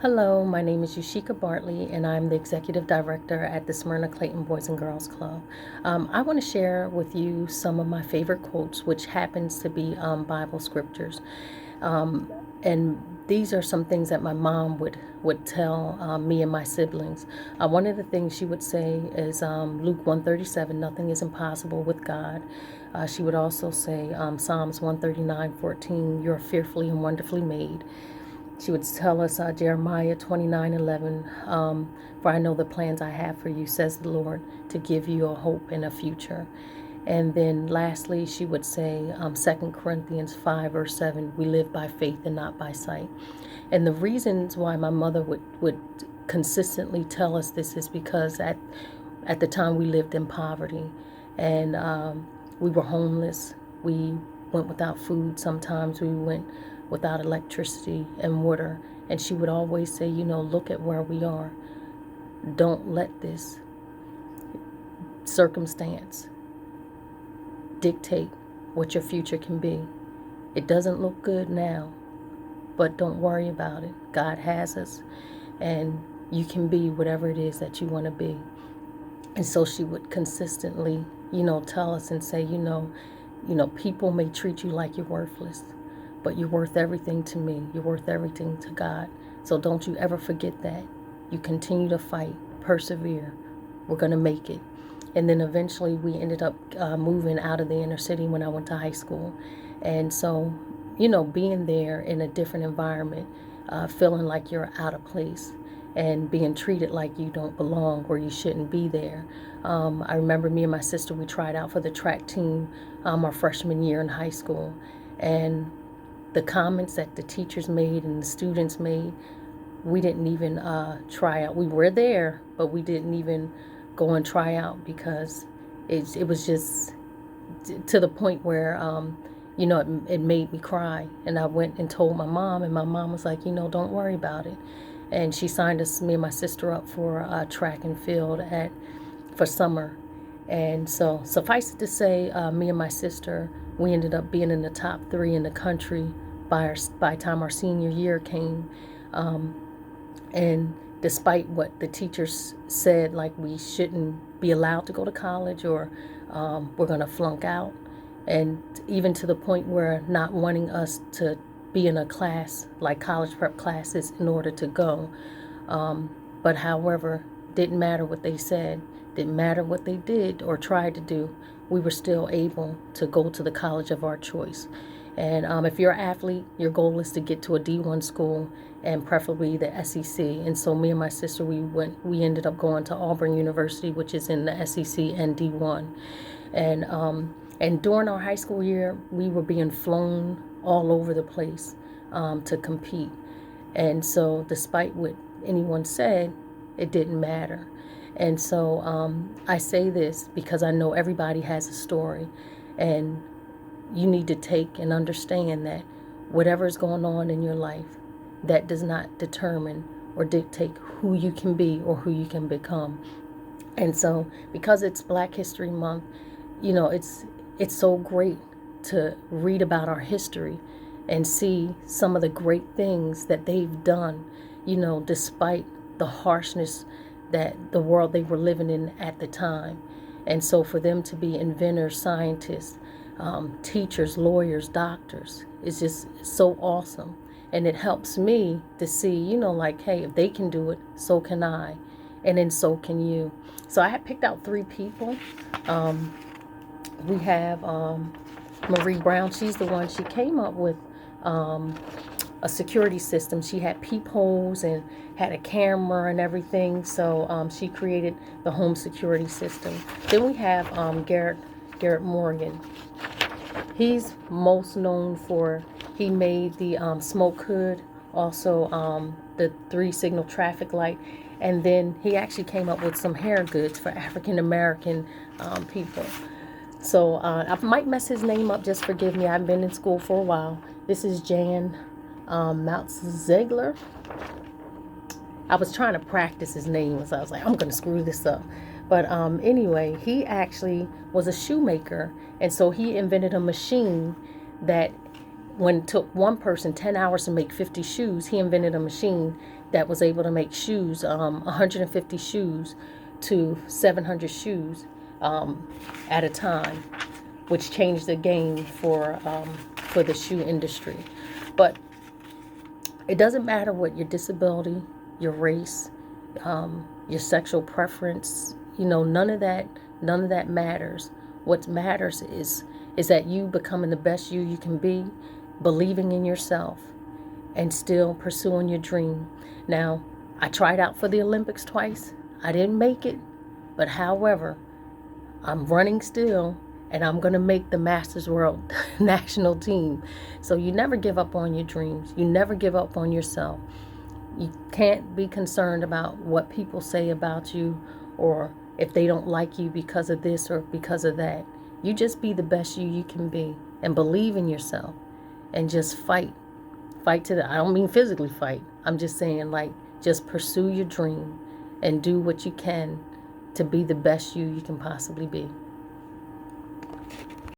Hello, my name is Eusheka Bartley, and I'm the Executive Director at the Smyrna Clayton Boys and Girls Club. I want to share with you some of my favorite quotes, which happens to be Bible scriptures. And these are some things that my mom would tell me and my siblings. One of the things she would say is Luke 137, nothing is impossible with God. She would also say Psalms 139:14, you're fearfully and wonderfully made. She would tell us Jeremiah 29:11, for I know the plans I have for you, says the Lord, to give you a hope and a future. And then lastly, she would say 2 Corinthians 5, verse 7, we live by faith and not by sight. And the reasons why my mother would consistently tell us this is because at the time we lived in poverty, and we were homeless. We went without food. Sometimes we went without electricity and water. And she would always say, look at where we are. Don't let this circumstance dictate what your future can be. It doesn't look good now, but don't worry about it. God has us, and you can be whatever it is that you want to be. And so she would consistently, tell us and say, people may treat you like you're worthless, but you're worth everything to me. You're worth everything to God. So don't you ever forget that. You continue to fight, persevere. We're going to make it. And then eventually we ended up moving out of the inner city when I went to high school. And so, being there in a different environment, feeling like you're out of place and being treated like you don't belong or you shouldn't be there. I remember me and my sister, we tried out for the track team our freshman year in high school. And the comments that the teachers made and the students made, we didn't even try out. We were there, but we didn't even go and try out because it was just to the point where, it made me cry. And I went and told my mom, and my mom was like, don't worry about it. And she signed us, me and my sister, up for track and field for summer. And so suffice it to say, me and my sister, we ended up being in the top 3 in the country by the time our senior year came. And despite what the teachers said, like we shouldn't be allowed to go to college or we're going to flunk out. And even to the point where not wanting us to be in a class like college prep classes in order to go. But however, didn't matter what they said, didn't matter what they did or tried to do, we were still able to go to the college of our choice. And if you're an athlete, your goal is to get to a D1 school and preferably the SEC. And so me and my sister, we ended up going to Auburn University, which is in the SEC and D1. And during our high school year, we were being flown all over the place to compete. And so despite what anyone said, it didn't matter. And so I say this because I know everybody has a story, and you need to take and understand that whatever is going on in your life, that does not determine or dictate who you can be or who you can become. And so because it's Black History Month, it's so great to read about our history and see some of the great things that they've done, despite the harshness that the world they were living in at the time. And so for them to be inventors, scientists, teachers, lawyers, doctors, is just so awesome. And it helps me to see, hey, if they can do it, so can I. And then so can you. So I had picked out 3 people. We have Marie Brown. She's the one, she came up with a security system. She had peepholes and had a camera and everything. So she created the home security system. Then we have Garrett Morgan. He's most known for, he made the smoke hood, also the 3-signal traffic light, and then he actually came up with some hair goods for African American people. So I might mess his name up, just forgive me. I've been in school for a while. This is Jan Ziegler. I was trying to practice his name, so I was like, I'm going to screw this up. But anyway, he actually was a shoemaker, and so he invented a machine that when it took one person 10 hours to make 50 shoes, he invented a machine that was able to make shoes, 150 shoes to 700 shoes at a time, which changed the game for the shoe industry. But it doesn't matter what your disability, your race, your sexual preference. None of that matters. What matters is that you becoming the best you can be, believing in yourself, and still pursuing your dream. Now, I tried out for the Olympics twice. I didn't make it, but however, I'm running still, and I'm going to make the Masters World national team. So you never give up on your dreams. You never give up on yourself. You can't be concerned about what people say about you, or if they don't like you because of this or because of that. You just be the best you can be, and believe in yourself, and just fight to the, I don't mean physically fight. I'm just saying, like, just pursue your dream and do what you can to be the best you can possibly be.